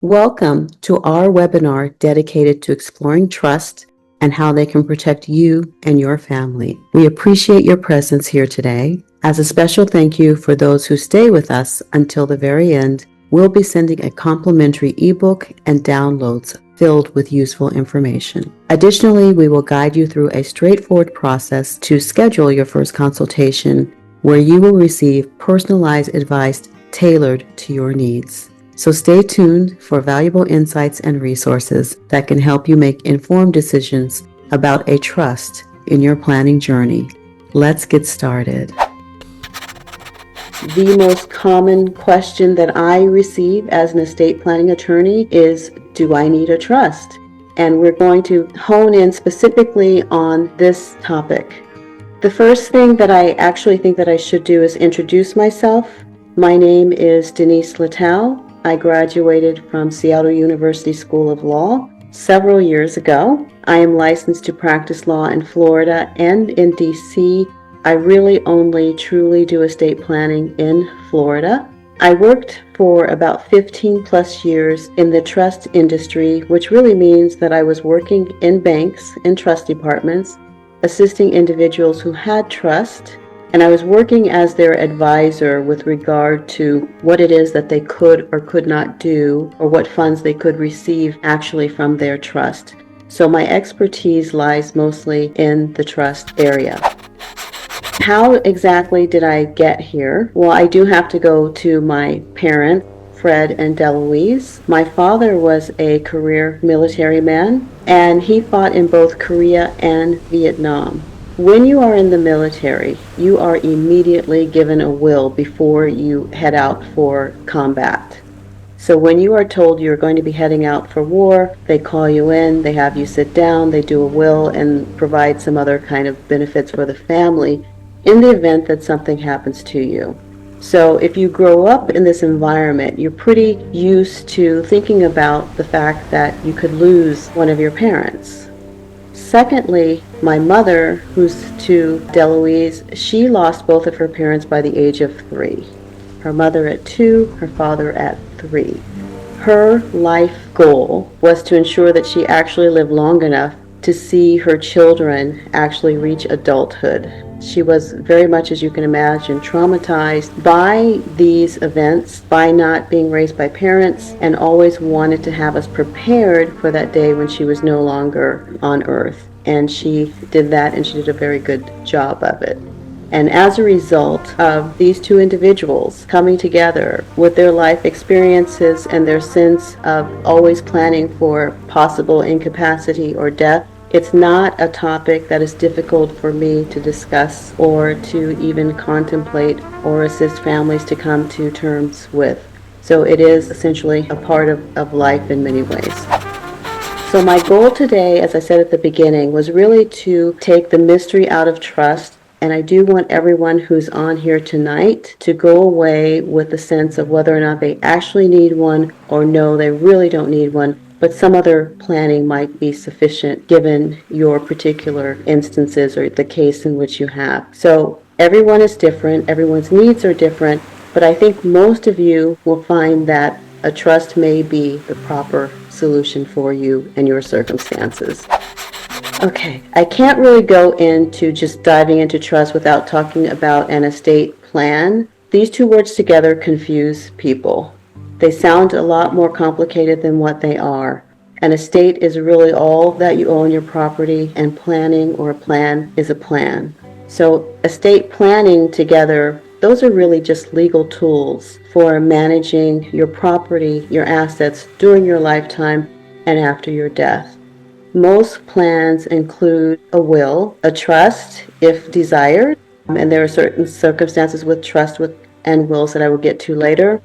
Welcome to our webinar dedicated to exploring trust and how they can protect you and your family. We appreciate your presence here today. As a special thank you for those who stay with us until the very end, we'll be sending a complimentary ebook and downloads filled with useful information. Additionally, we will guide you through a straightforward process to schedule your first consultation where you will receive personalized advice tailored to your needs. So stay tuned for valuable insights and resources that can help you make informed decisions about a trust in your planning journey. Let's get started. The most common question that I receive as an estate planning attorney is, do I need a trust? And we're going to hone in specifically on this topic. The first thing that I actually think that I should do is introduce myself. My name is Denise Lettau. I graduated from Seattle University School of Law several years ago. I am licensed to practice law in Florida and in DC. I really only truly do estate planning in Florida. I worked for about 15 plus years in the trust industry, which really means that I was working in banks and trust departments, assisting individuals who had trust. And I was working as their advisor with regard to what it is that they could or could not do, or what funds they could receive actually from their trust. So my expertise lies mostly in the trust area. How exactly did I get here? Well, I do have to go to my parents, Fred and Deloise. My father was a career military man, and he fought in both Korea and Vietnam. When you are in the military, you are immediately given a will before you head out for combat. So when you are told you're going to be heading out for war, they call you in, they have you sit down, they do a will and provide some other kind of benefits for the family in the event that something happens to you. So if you grow up in this environment, you're pretty used to thinking about the fact that you could lose one of your parents. Secondly, my mother, who's to Deloise, she lost both of her parents by the age of 3. Her mother at 2, her father at 3. Her life goal was to ensure that she actually lived long enough to see her children actually reach adulthood. She was very much, as you can imagine, traumatized by these events, by not being raised by parents, and always wanted to have us prepared for that day when she was no longer on earth. And she did that, and she did a very good job of it. And as a result of these two individuals coming together with their life experiences and their sense of always planning for possible incapacity or death, it's not a topic that is difficult for me to discuss or to even contemplate or assist families to come to terms with. So it is essentially a part of life in many ways. So my goal today, as I said at the beginning, was really to take the mystery out of trust. And I do want everyone who's on here tonight to go away with the sense of whether or not they actually need one or no, they really don't need one. But some other planning might be sufficient given your particular instances or the case in which you have. So everyone is different, everyone's needs are different, but I think most of you will find that a trust may be the proper solution for you and your circumstances. Okay, I can't really go into just diving into trust without talking about an estate plan. These two words together confuse people. They sound a lot more complicated than what they are. An estate is really all that you own your property, and planning or a plan is a plan. So estate planning together, those are really just legal tools for managing your property, your assets during your lifetime and after your death. Most plans include a will, a trust if desired, and there are certain circumstances with trust and wills that I will get to later,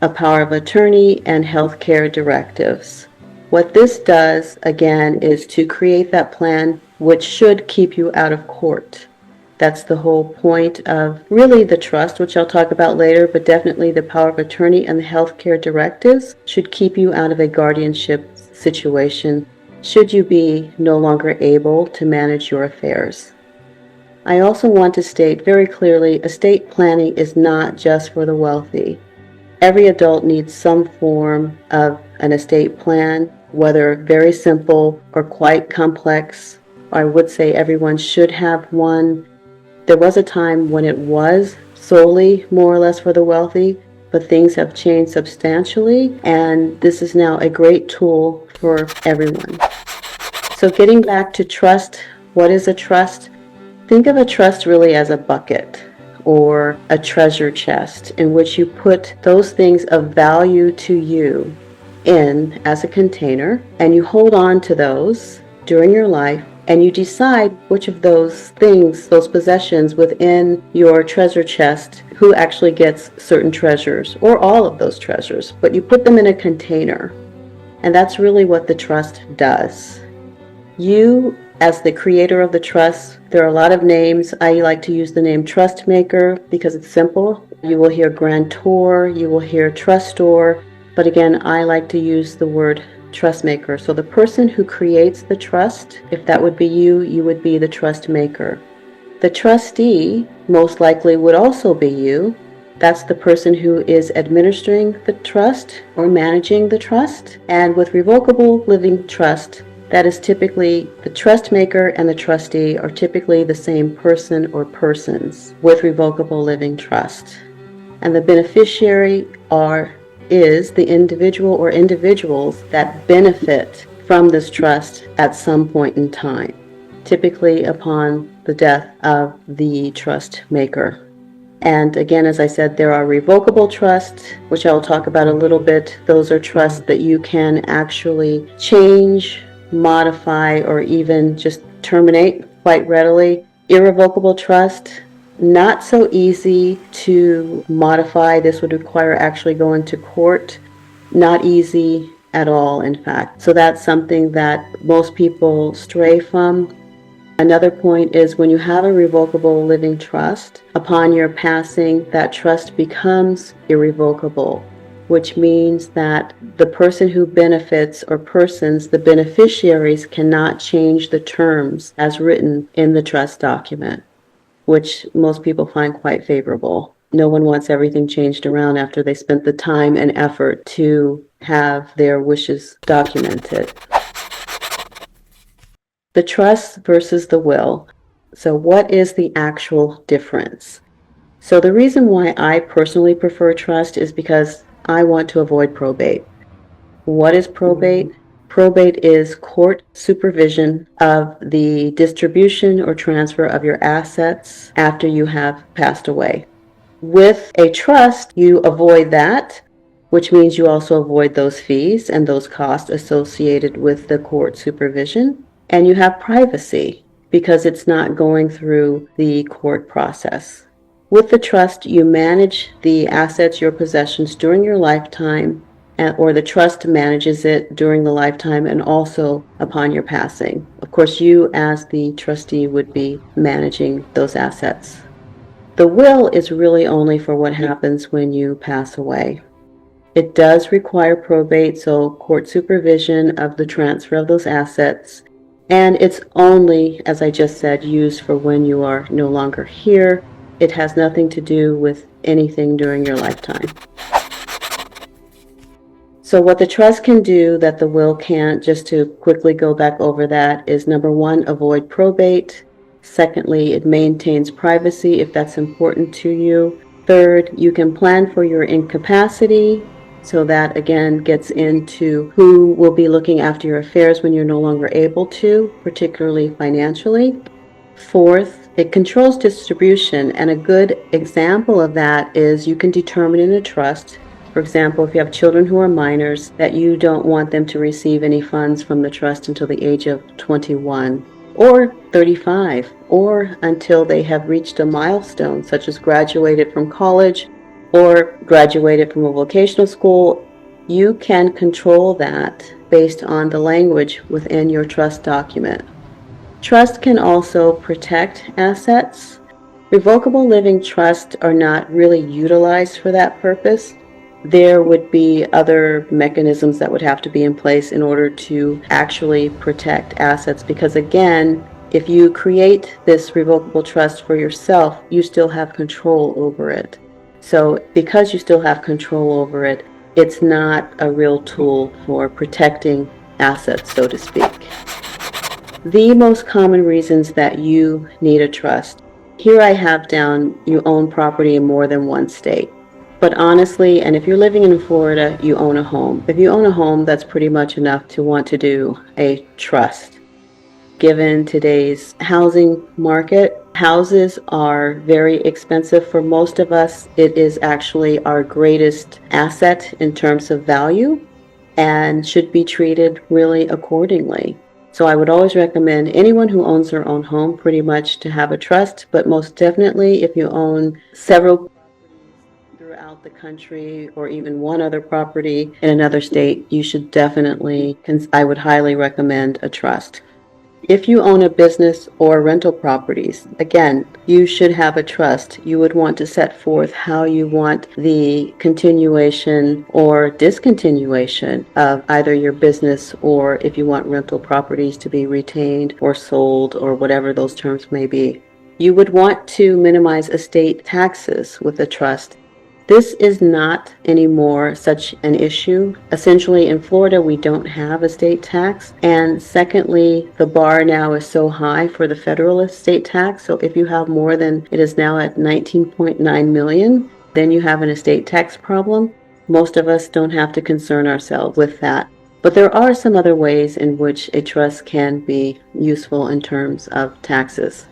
a power of attorney, and healthcare directives. What this does, again, is to create that plan which should keep you out of court. That's the whole point of really the trust, which I'll talk about later, but definitely the power of attorney and the healthcare directives should keep you out of a guardianship situation should you be no longer able to manage your affairs. I also want to state very clearly, estate planning is not just for the wealthy. Every adult needs some form of an estate plan, whether very simple or quite complex. I would say everyone should have one. There was a time when it was solely more or less for the wealthy, but things have changed substantially, and this is now a great tool for everyone. So getting back to trust, what is a trust? Think of a trust really as a bucket or a treasure chest in which you put those things of value to you in as a container, and you hold on to those during your life, and you decide which of those things, those possessions within your treasure chest, who actually gets certain treasures or all of those treasures, but you put them in a container. And that's really what the trust does. You, as the creator of the trust, there are a lot of names. I like to use the name trust maker because it's simple. You will hear grantor, you will hear trustor, but again, I like to use the word trust maker. So the person who creates the trust, if that would be you, you would be the trust maker. The trustee most likely would also be you. That's the person who is administering the trust or managing the trust. And with revocable living trust, that is typically the trust maker and the trustee are typically the same person or persons with revocable living trust. And the beneficiary is the individual or individuals that benefit from this trust at some point in time, typically upon the death of the trust maker. And again, as I said, there are revocable trusts, which I'll talk about a little bit. Those are trusts that you can actually change, modify, or even just terminate quite readily. Irrevocable trust, not so easy to modify. This would require actually going to court. Not easy at all, in fact. So that's something that most people stray from. Another point is when you have a revocable living trust, upon your passing, that trust becomes irrevocable, which means that the person who benefits or persons, the beneficiaries, cannot change the terms as written in the trust document, which most people find quite favorable. No one wants everything changed around after they spent the time and effort to have their wishes documented. The trust versus the will. So what is the actual difference? So the reason why I personally prefer trust is because I want to avoid probate. What is probate? Probate is court supervision of the distribution or transfer of your assets after you have passed away. With a trust, you avoid that, which means you also avoid those fees and those costs associated with the court supervision. And you have privacy because it's not going through the court process. With the trust, you manage the assets, your possessions during your lifetime, or the trust manages it during the lifetime and also upon your passing. Of course, you as the trustee would be managing those assets. The will is really only for what happens when you pass away. It does require probate, so court supervision of the transfer of those assets. And it's only, as I just said, used for when you are no longer here. It has nothing to do with anything during your lifetime. So what the trust can do that the will can't, just to quickly go back over that, is number one, avoid probate. Secondly, it maintains privacy if that's important to you. Third, you can plan for your incapacity. So that again gets into who will be looking after your affairs when you're no longer able to, particularly financially. Fourth, it controls distribution, and a good example of that is you can determine in a trust, for example, if you have children who are minors, that you don't want them to receive any funds from the trust until the age of 21 or 35, or until they have reached a milestone such as graduated from college or graduated from a vocational school. You can control that based on the language within your trust document. Trust can also protect assets. Revocable living trusts are not really utilized for that purpose. There would be other mechanisms that would have to be in place in order to actually protect assets, because again, if you create this revocable trust for yourself, you still have control over it. So because you still have control over it, it's not a real tool for protecting assets, so to speak. The most common reasons that you need a trust. Here I have down you own property in more than one state. But honestly, and if you're living in Florida, you own a home. If you own a home, that's pretty much enough to want to do a trust. Given today's housing market, houses are very expensive for most of us. It is actually our greatest asset in terms of value and should be treated really accordingly. So I would always recommend anyone who owns their own home pretty much to have a trust, but most definitely if you own several throughout the country or even one other property in another state, you should definitely, I would highly recommend a trust. If you own a business or rental properties, again, you should have a trust. You would want to set forth how you want the continuation or discontinuation of either your business, or if you want rental properties to be retained or sold or whatever those terms may be. You would want to minimize estate taxes with a trust. This is not anymore such an issue. Essentially, in Florida, we don't have estate tax. And secondly, the bar now is so high for the federal estate tax. So if you have more than, it is now at 19.9 million, then you have an estate tax problem. Most of us don't have to concern ourselves with that. But there are some other ways in which a trust can be useful in terms of taxes.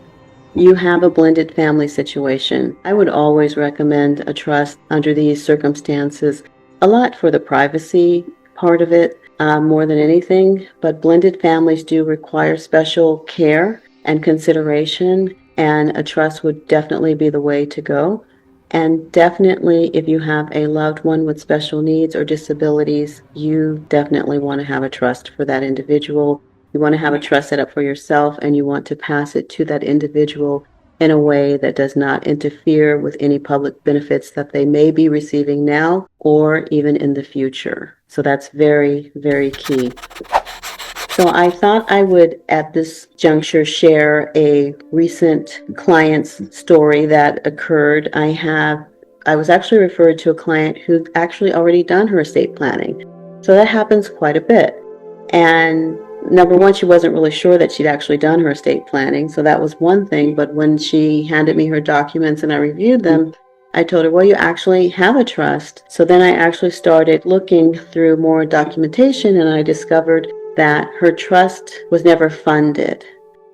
You have a blended family situation. I would always recommend a trust under these circumstances, a lot for the privacy part of it, more than anything, but blended families do require special care and consideration, and a trust would definitely be the way to go. And definitely, if you have a loved one with special needs or disabilities, you definitely want to have a trust for that individual. You want to have a trust set up for yourself, and you want to pass it to that individual in a way that does not interfere with any public benefits that they may be receiving now or even in the future. So that's very, very key. So I thought I would, at this juncture, share a recent client's story that occurred. I was actually referred to a client who'd actually already done her estate planning. So that happens quite a bit. And number one, she wasn't really sure that she'd actually done her estate planning, so that was one thing. But when she handed me her documents and I reviewed them, I told her, well, you actually have a trust. So then I actually started looking through more documentation, and I discovered that her trust was never funded.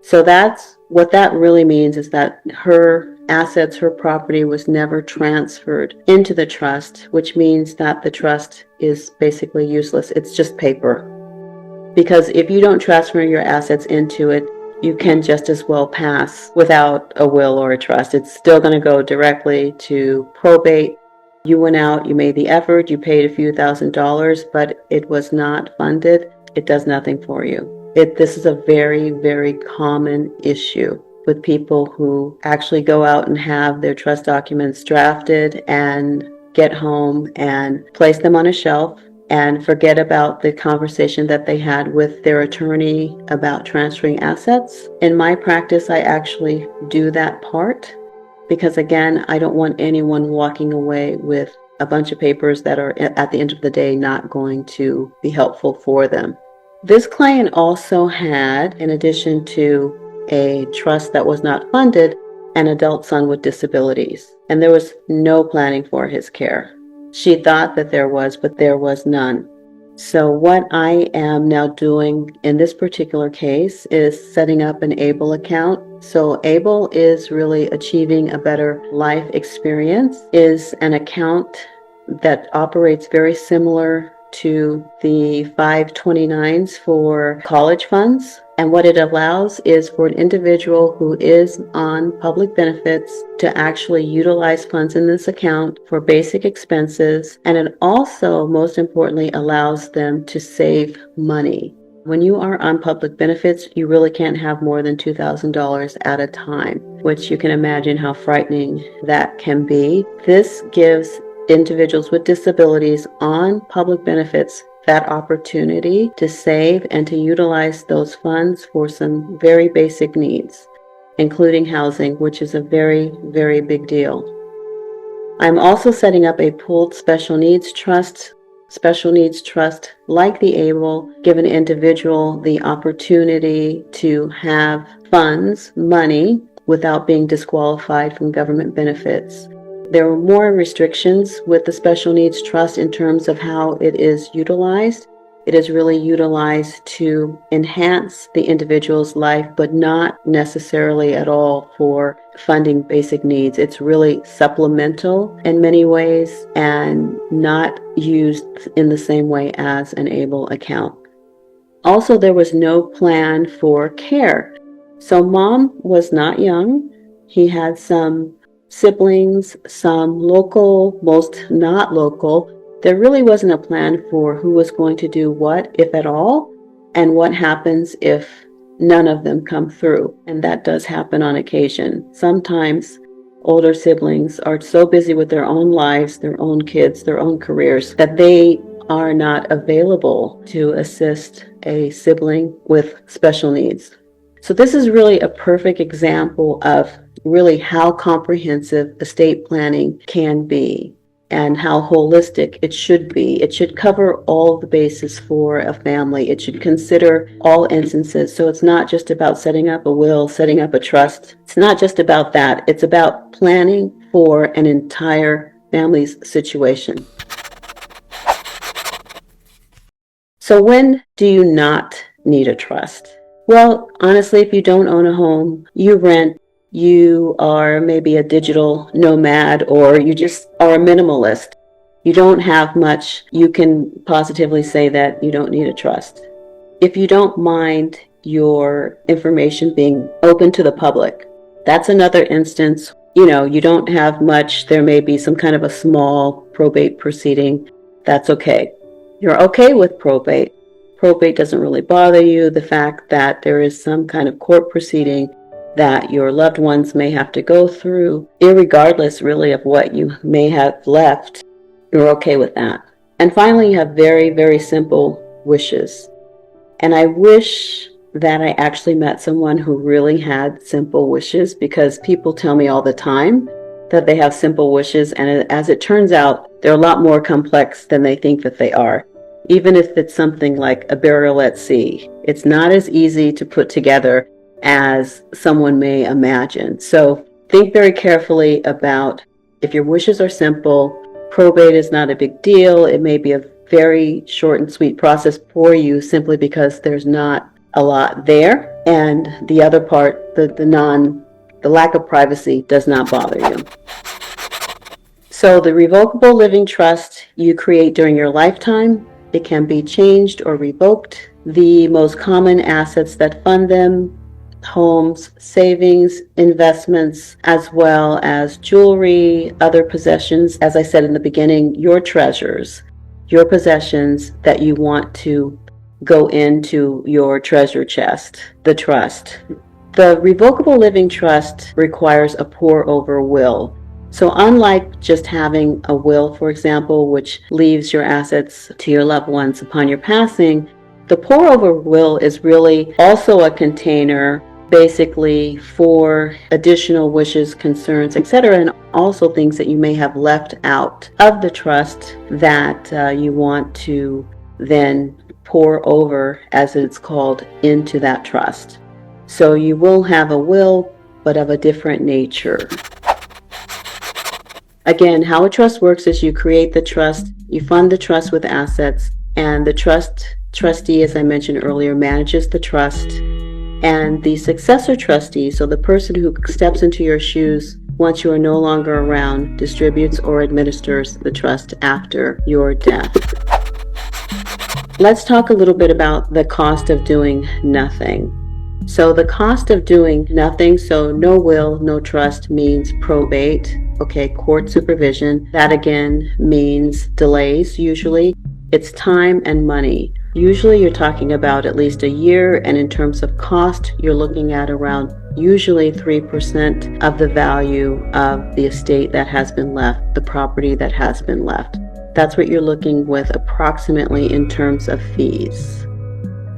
So that's what that really means, is that her assets, her property was never transferred into the trust, which means that the trust is basically useless. It's just paper. Because if you don't transfer your assets into it, you can just as well pass without a will or a trust. It's still going to go directly to probate. You went out, you made the effort, you paid a few $1,000s, but it was not funded. It does nothing for you. This is a very, very common issue with people who actually go out and have their trust documents drafted and get home and place them on a shelf and forget about the conversation that they had with their attorney about transferring assets. In my practice, I actually do that part because, again, I don't want anyone walking away with a bunch of papers that are, at the end of the day, not going to be helpful for them. This client also had, in addition to a trust that was not funded, an adult son with disabilities, and there was no planning for his care. She thought that there was, but there was none. So what I am now doing in this particular case is setting up an ABLE account. So ABLE is really achieving a better life experience, is an account that operates very similar to the 529s for college funds. And what it allows is for an individual who is on public benefits to actually utilize funds in this account for basic expenses. And it also, most importantly, allows them to save money. When you are on public benefits, you really can't have more than $2,000 at a time, which you can imagine how frightening that can be. This gives individuals with disabilities on public benefits that opportunity to save and to utilize those funds for some very basic needs, including housing, which is a very, very big deal. I'm also setting up a pooled special needs trust. Special needs trust, like the ABLE, give an individual the opportunity to have funds, money, without being disqualified from government benefits. There are more restrictions with the special needs trust in terms of how it is utilized. It is really utilized to enhance the individual's life, but not necessarily at all for funding basic needs. It's really supplemental in many ways and not used in the same way as an ABLE account. Also, there was no plan for care. So mom was not young. He had some siblings, some local, most not local. There really wasn't a plan for who was going to do what, if at all, and what happens if none of them come through. And that does happen on occasion. Sometimes older siblings are so busy with their own lives, their own kids, their own careers, that they are not available to assist a sibling with special needs. So this is really a perfect example of really how comprehensive estate planning can be and how holistic it should be. It should cover all the bases for a family. It should consider all instances. So it's not just about setting up a will, setting up a trust. It's not just about that. It's about planning for an entire family's situation. So when do you not need a trust? Well, honestly, if you don't own a home, you rent, you are maybe a digital nomad, or you just are a minimalist, you don't have much, you can positively say that you don't need a trust. If you don't mind your information being open to the public, that's another instance. You don't have much, there may be some kind of a small probate proceeding, that's okay. You're okay with probate. Probate doesn't really bother you. The fact that there is some kind of court proceeding that your loved ones may have to go through, irregardless really of what you may have left, you're okay with that. And finally, you have very, very simple wishes. And I wish that I actually met someone who really had simple wishes, because people tell me all the time that they have simple wishes, and as it turns out, they're a lot more complex than they think that they are. Even if it's something like a burial at sea, it's not as easy to put together as someone may imagine. So think very carefully about if your wishes are simple. Probate is not a big deal. It may be a very short and sweet process for you simply because there's not a lot there. And the other part, the lack of privacy does not bother you. So the revocable living trust you create during your lifetime, it can be changed or revoked. The most common assets that fund them: homes, savings, investments, as well as jewelry, other possessions. As I said in the beginning, your treasures, your possessions that you want to go into your treasure chest, the trust. The revocable living trust requires a pour-over will. So unlike just having a will, for example, which leaves your assets to your loved ones upon your passing, the pour-over will is really also a container basically for additional wishes, concerns, etc., and also things that you may have left out of the trust that you want to then pour over, as it's called, into that trust. So you will have a will, but of a different nature. Again, how a trust works is you create the trust, you fund the trust with assets, and the trustee, as I mentioned earlier, manages the trust. And the successor trustee, so the person who steps into your shoes once you are no longer around, distributes or administers the trust after your death. Let's talk a little bit about the cost of doing nothing. So the cost of doing nothing, so no will, no trust, means probate, court supervision. That again means delays usually. It's time and money. Usually you're talking about at least a year, and in terms of cost, you're looking at around usually 3% of the value of the estate that has been left, the property that has been left. That's what you're looking with approximately in terms of fees.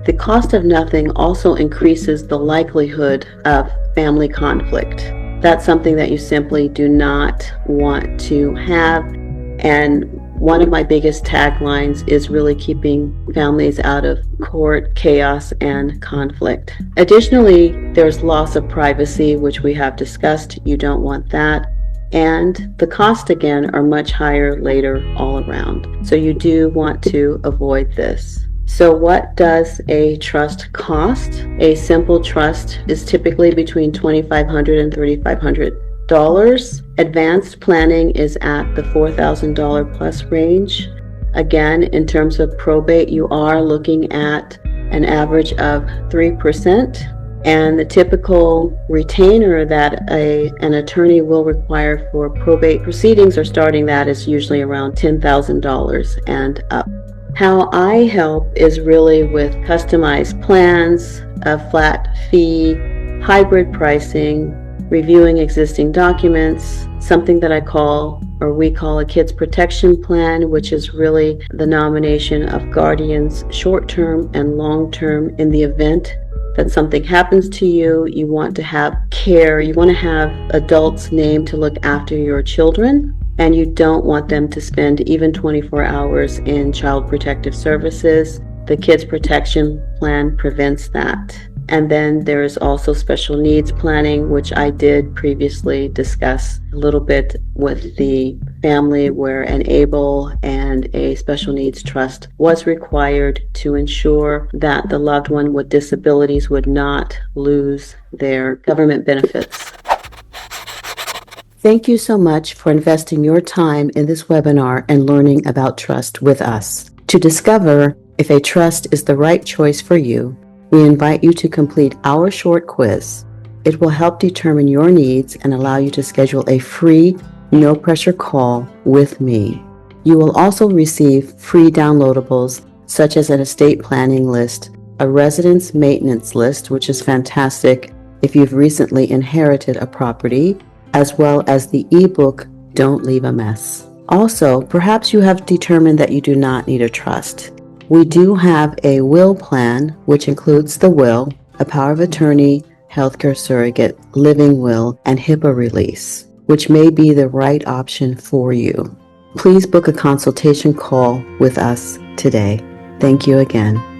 The cost of nothing also increases the likelihood of family conflict. That's something that you simply do not want to have. And one of my biggest taglines is really keeping families out of court chaos and conflict. Additionally, there's loss of privacy, which we have discussed. You don't want that. And the costs, again, are much higher later all around. So you do want to avoid this. So what does a trust cost? A simple trust is typically between $2,500 and $3,500. Advanced planning is at the $4,000 plus range. Again, in terms of probate, you are looking at an average of 3%. And the typical retainer that an attorney will require for probate proceedings or starting that is usually around $10,000 and up. How I help is really with customized plans, a flat fee, hybrid pricing, reviewing existing documents, something that we call a kids protection plan, which is really the nomination of guardians short-term and long-term in the event that something happens to you. You want to have care, you want to have adults named to look after your children, and you don't want them to spend even 24 hours in child protective services. The kids protection plan prevents that. And then there is also special needs planning, which I did previously discuss a little bit with the family, where an ABLE and a special needs trust was required to ensure that the loved one with disabilities would not lose their government benefits. Thank you so much for investing your time in this webinar and learning about trust with us. To discover if a trust is the right choice for you, we invite you to complete our short quiz. It will help determine your needs and allow you to schedule a free, no-pressure call with me. You will also receive free downloadables such as an estate planning list, a residence maintenance list, which is fantastic if you've recently inherited a property, as well as the ebook, Don't Leave a Mess. Also, perhaps you have determined that you do not need a trust. We do have a will plan, which includes the will, a power of attorney, healthcare surrogate, living will, and HIPAA release, which may be the right option for you. Please book a consultation call with us today. Thank you again.